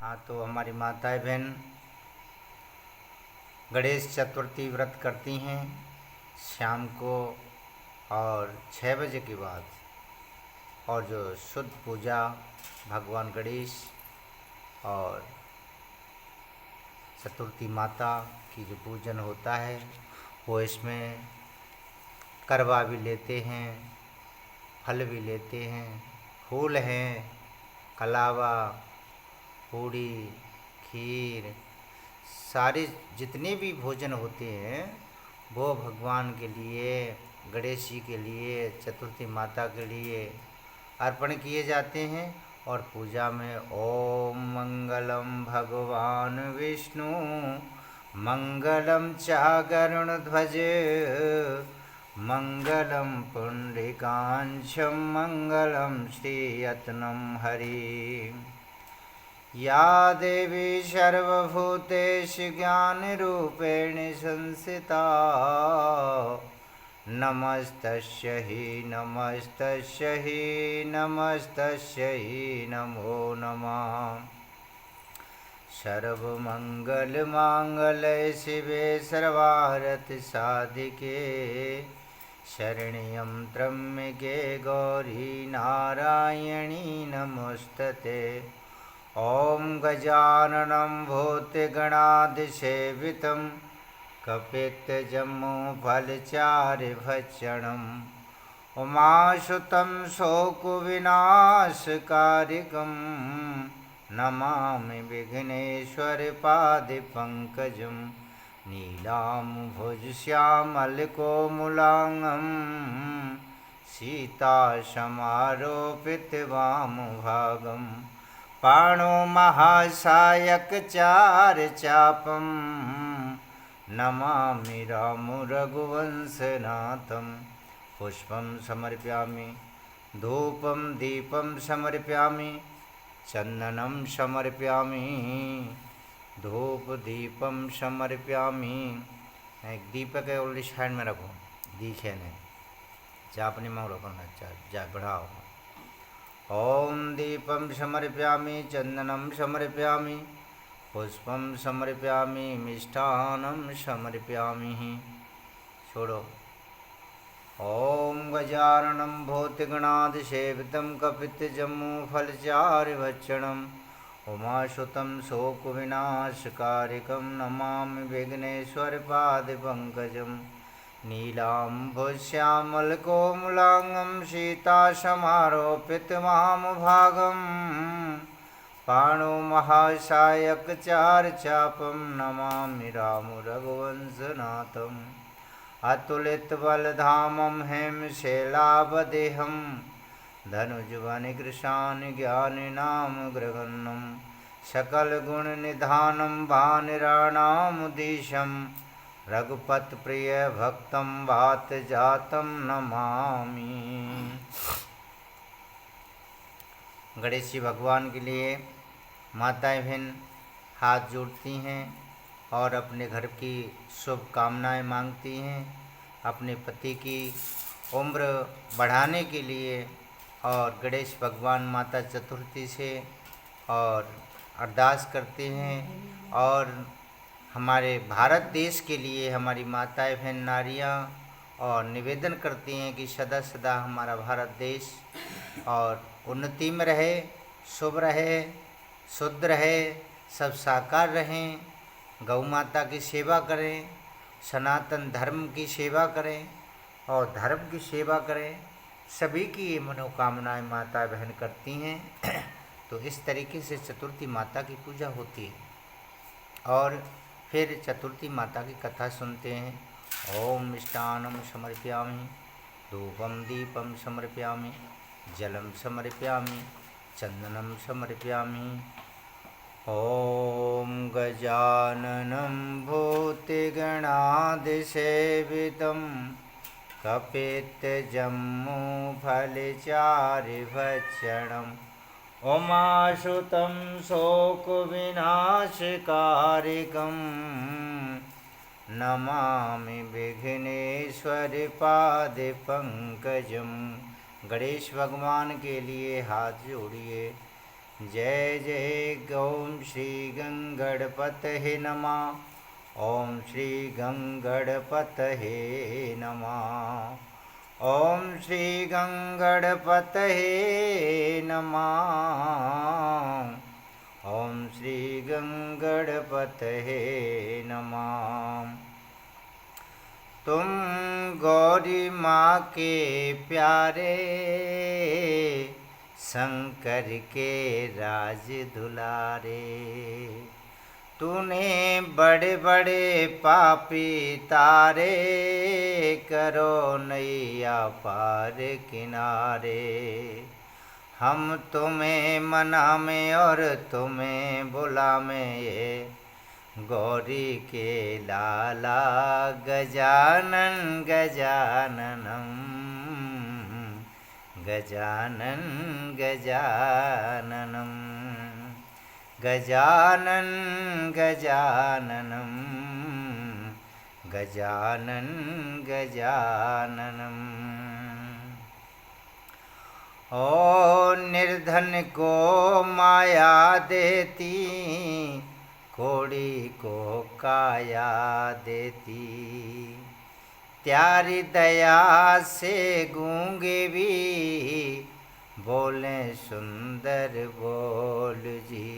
हाँ, तो हमारी माताएं बहन गणेश चतुर्थी व्रत करती हैं शाम को और 6 बजे के बाद। और जो शुद्ध पूजा भगवान गणेश और चतुर्थी माता की जो पूजन होता है वो इसमें करवा भी लेते हैं, फल भी लेते हैं, फूल हैं, कलावा, पूड़ी, खीर, सारे जितने भी भोजन होते हैं वो भगवान के लिए, गणेश जी के लिए, चतुर्थी माता के लिए अर्पण किए जाते हैं। और पूजा में ओम मंगलम भगवान विष्णु मंगलम च गरुड़ध्वज मंगलम पुंडरीकाक्षं मंगलम श्रीयत्नं हरि। या देवी सर्वभूतेषु ज्ञानरूपेण संस्थिता नमस्तस्यै नमो नमः। सर्वमंगलमांगल्ये शिवे सर्वार्थसाधिके शरण्यं त्र्यम्बके गौरी नारायणी नमोस्तुते। ॐ गजाननं भूतगणाधिसेवितं कपित्तजम्बूफलचारुभक्षणम् उमासुतं शोकविनाशकारिकं नमामि विघ्नेश्वरपादपङ्कजं नीलाम्भुजश्यामलकोमलाङ्गं सीतासमारोपितवामभागं पाणो महासायकचारचापं नमामि रामो रघुवंशनाथं। पुष्पं समर्पयामि, धूपं दीपं समर्पयामि, चंदनं समर्पयामि, धूप दीपम समर्पयामि। एक दीपक है उल्टी साइड में रखो, दिखे नहीं, चापनी में रखो ना, जा बढ़ाओ। ओम दीपम समर्पयामि, चंदनं समर्पयामि, पुष्पं समर्पयामि, मिष्टान्नं समर्पयामि। छोड़ो। ओम गजाननं भूतगणाधिसेवितं कपित्तजम्बूफलचारुभक्षणम् उमासुतं शोकविनाशकारिकं नमामि विघ्नेश्वरपादपङ्कजं नीलाम्भुजश्यामलकोमलाङ्गं सीतासमारोपितवामभागं पाणो महासायकचारचापं नमामि रामो रघुवंशनाथम्। अतुलितबलधामं हेमशैलावदेहं धनुजवनकृशानुज्ञानिनामग्रगण्यं सकलगुणनिधानं वानराणामुदीशं रघुपतिप्रियभक्तं वातजातं नमामि। गणेश जी भगवान के लिए माताएं बहन हाथ जोड़ती हैं और अपने घर की शुभ कामनाएं मांगती हैं, अपने पति की उम्र बढ़ाने के लिए। और गणेश भगवान माता चतुर्थी से और अरदास करते हैं। और हमारे भारत देश के लिए हमारी माताएं बहन नारियां और निवेदन करती हैं कि सदा सदा हमारा भारत देश और उन्नति में रहे, शुभ रहे, शुद्ध रहे, सब साकार रहें, गौ माता की सेवा करें, सनातन धर्म की सेवा करें और धर्म की सेवा करें। सभी की ये मनोकामनाएं माता बहन करती हैं। तो इस तरीके से चतुर्थी माता की पूजा होती है। और फिर चतुर्थी माता की कथा सुनते हैं। ओम मिष्टान्नं समर्पयामि, धूपं दीपं समर्पयामि, जलं समर्पयामि, चंदनं समर्पयामि। ओम गजाननं भूतगणाधिसेवितं कपित्तजम्बूफलचारुभक्षणम् उमासुतं शोकविनाशकारिकं नमामि विघ्नेश्वरपादपङ्कजं। गणेश भगवान के लिए हाथ जोड़िए, जय जय ओम श्री गंगणपतये नमः। ओम श्री गंगणपतये नमः। ओम श्री गंगणपतये नमः। ओम श्री गंगणपतये नमः। तुम गौरी माँ के प्यारे, शंकर के राज दुलारे। तूने बड़े बड़े पापी तारे, करो नैया पार किनारे। हम तुम्हें मनामें और तुम्हें बुलामें, ये गौरी के लाला गजानन गजाननम। गजानन गजाननम गजानन गजाननम गजानन गजाननम। ओ निर्धन को माया देती, कोड़ी को काया देती। त्यारी दया से गूंगे भी, बोले सुंदर बोल जी।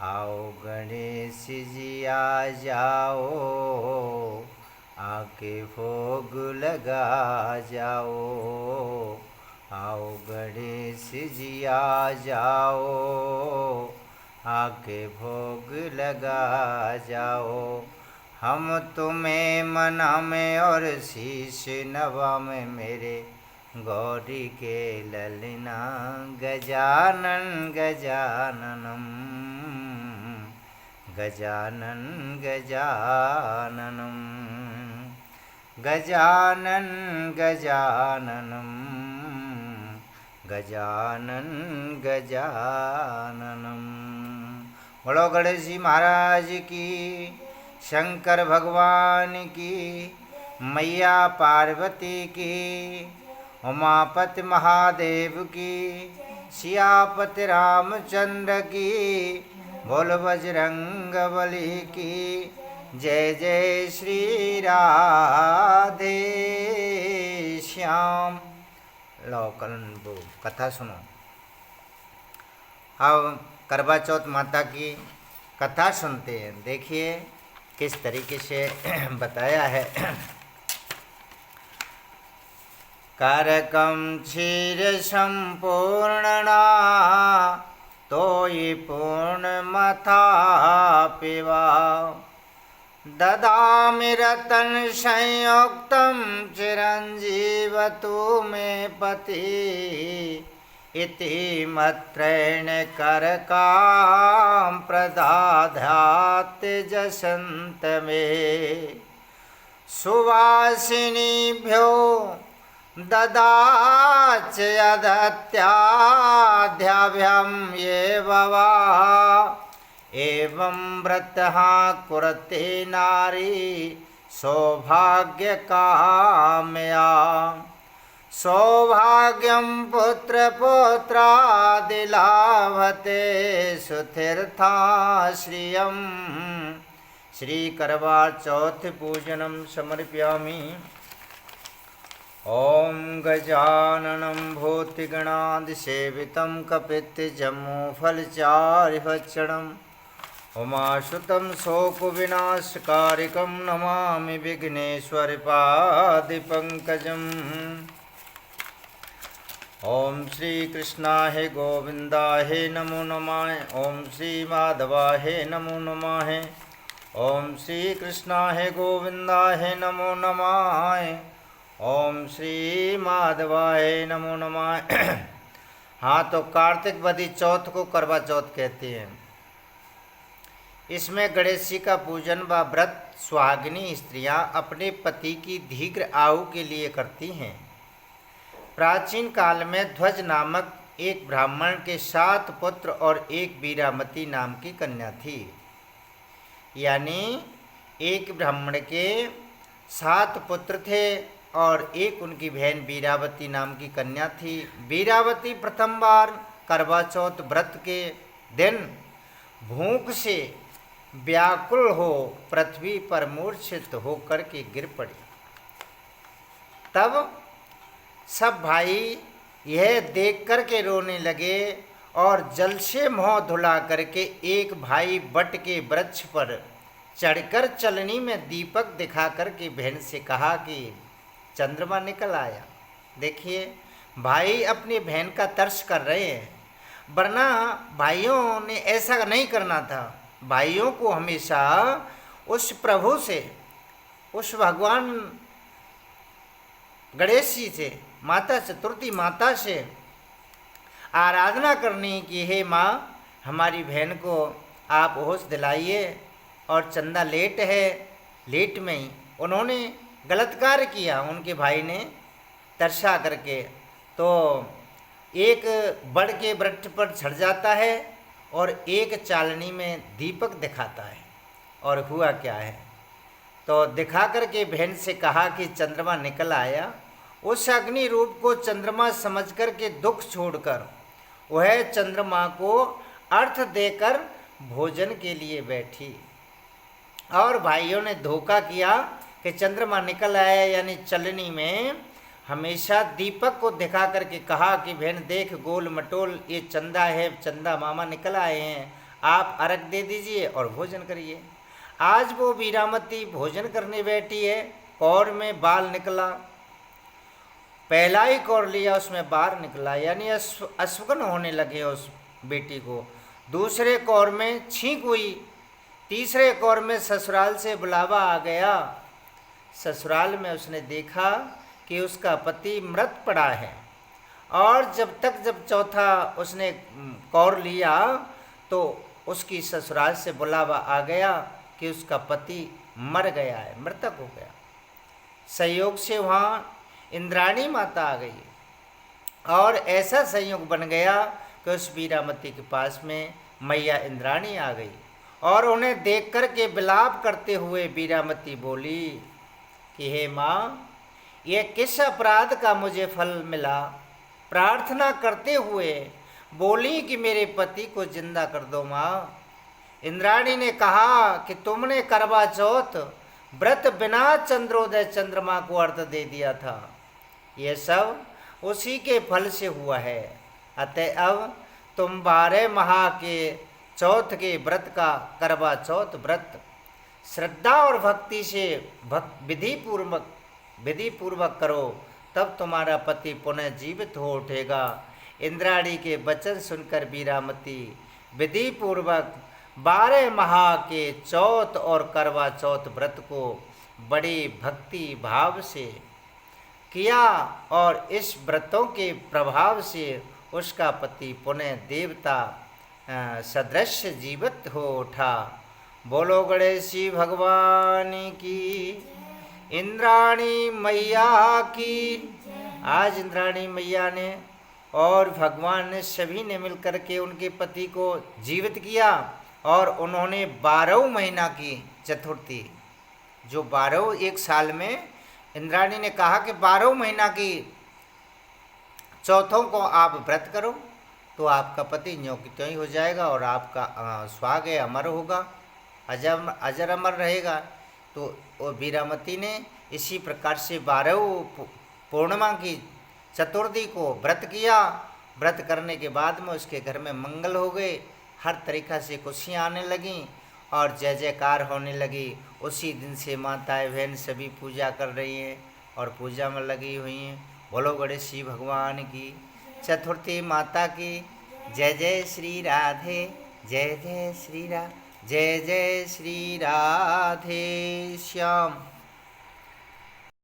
आओ गणेश जी आ जाओ, आके भोग लगा जाओ। आओ गणेश जी आ जाओ, आके भोग लगा जाओ। हम तुम्हें मनामें और शीश नवामें, मेरे गौरी के ललना गजानन गजाननम। गजानन गजाननम गजानन गजाननम गजानन गजाननम। बोलो गणेश जी महाराज की, शंकर भगवान की, मैया पार्वती की, उमापति महादेव की, सियापति रामचंद्र की, बोल बजरंग बली की। जय जय श्री राधे श्याम। लो कथा सुनो। अब करवा चौथ माता की कथा सुनते हैं। देखिए किस तरीके से बताया है। कारकम क्षीर संपूर्णना, तोयि पूर्ण मथा पिवा। ददामि रतन संयुक्तं, चिरंजीवतु मे पति। इति मत्रेण करकां प्रदाध्यात् जसन्त मे। सुवासिनीभ्यो ददाच यदत्याद्याभ्यं ये ववा। एवं व्रतः कुरते नारी, सौभाग्यकामया। सौभाग्यं पुत्रपौत्रादिलाभते, सुतीर्थाश्रियं। श्री करवा चौथ पूजनम समर्पयामि। ओम गजाननं भूतिगणादिसेवितं कपित्थजम्बूफलचारुभक्षणम्, उमासुतं शोकविनाशकारिकं नमामि विघ्नेश्वरपादिपङ्कजम्। ओम श्री कृष्णाय गोविंदाय नमो नमः। ओम श्री माधवाय नमो नमः। ओम श्री कृष्णाय गोविंदाय नमो नमः। ओम श्री माधवाय नमो नमः। हाँ, तो कार्तिक बदी चौथ को करवा चौथ कहते हैं। इसमें गणेश जी का पूजन व व्रत सुहागिनी स्त्रियां अपने पति की दीर्घ आयु के लिए करती हैं। प्राचीन काल में ध्वज नामक एक ब्राह्मण के 7 पुत्र और एक वीरामती नाम की कन्या थी। यानी एक ब्राह्मण के 7 पुत्र थे और एक उनकी बहन वीरावती नाम की कन्या थी। वीरावती प्रथम बार करवा चौथ व्रत के दिन भूख से व्याकुल हो पृथ्वी पर मूर्छित होकर के गिर पड़ी। तब सब भाई यह देख कर के रोने लगे और जल से मुँह धुला करके एक भाई बट के वृक्ष पर चढ़कर चलनी में दीपक दिखा कर के बहन से कहा कि चंद्रमा निकल आया। देखिए भाई अपनी बहन का तर्स कर रहे हैं, वरना भाइयों ने ऐसा नहीं करना था। भाइयों को हमेशा उस प्रभु से, उस भगवान गणेश जी से, माता चतुर्थी माता से आराधना करनी कि हे माँ हमारी बहन को आप होश दिलाइए। और चंदा लेट है, लेट में ही उन्होंने गलत कार्य किया। उनके भाई ने तरसा करके तो एक बड़ के वृक्ष पर चढ़ जाता है और एक चालनी में दीपक दिखाता है। और हुआ क्या है, तो दिखा करके बहन से कहा कि चंद्रमा निकल आया। उस अग्नि रूप को चंद्रमा समझ कर के दुख छोड़कर वह चंद्रमा को अर्थ देकर भोजन के लिए बैठी। और भाइयों ने धोखा किया कि चंद्रमा निकल आया, यानी चलनी में हमेशा दीपक को दिखा करके कहा कि बहन देख गोल मटोल ये चंदा है, चंदा मामा निकल आए हैं, आप अर्घ दे दीजिए और भोजन करिए। आज वो वीरामती भोजन करने बैठी है, कौर में बाल निकला, पहला ही कौर लिया उसमें बार निकला, यानी अश्वगन होने लगे उस बेटी को। दूसरे कौर में छींक हुई, तीसरे कौर में ससुराल से बुलावा आ गया। ससुराल में उसने देखा कि उसका पति मृत पड़ा है। और जब चौथा उसने कौर लिया तो उसकी ससुराल से बुलावा आ गया कि उसका पति मर गया है, मृतक हो गया। संयोग से वहाँ इंद्राणी माता आ गई और ऐसा संयोग बन गया कि उस वीरामती के पास में मैया इंद्राणी आ गई और उन्हें देख कर के विलाप करते हुए वीरामती बोली कि हे माँ, ये किस अपराध का मुझे फल मिला। प्रार्थना करते हुए बोली कि मेरे पति को जिंदा कर दो माँ। इंद्राणी ने कहा कि तुमने करवा चौथ व्रत बिना चंद्रोदय चंद्रमा को अर्थ दे दिया था, ये सब उसी के फल से हुआ है। अतः अब तुम 12 माह के चौथ के व्रत का करवा चौथ व्रत श्रद्धा और भक्ति से विधि पूर्वक करो, तब तुम्हारा पति पुनः जीवित हो उठेगा। इंद्राणी के वचन सुनकर वीरामती विधि पूर्वक 12 माह के चौथ और करवा चौथ व्रत को बड़ी भक्ति भाव से किया और इस व्रतों के प्रभाव से उसका पति पुनः देवता सदृश जीवित हो उठा। बोलो गणेश जी भगवान की, इंद्राणी मैया की। आज इंद्राणी मैया ने और भगवान ने सभी ने मिलकर के उनके पति को जीवित किया और उन्होंने 12 महीना की चतुर्थी, जो 12 एक साल में इंद्राणी ने कहा कि 12 महीना की चौथों को आप व्रत करो तो आपका पति ज्यों की त्यों ही हो जाएगा और आपका सुहाग है अमर होगा, अजर अमर रहेगा। तो वीरामती ने इसी प्रकार से 12 पूर्णिमा की चतुर्थी को व्रत किया। व्रत करने के बाद में उसके घर में मंगल हो गए, हर तरीक़ा से खुशियाँ आने लगीं और जय जयकार होने लगी। उसी दिन से माताएं बहन सभी पूजा कर रही हैं और पूजा में लगी हुई हैं। बोलो गणेश जी भगवान की, चतुर्थी माता की जय। जय श्री राधे, जय जय श्री राधे, जय जय श्री राधे श्याम।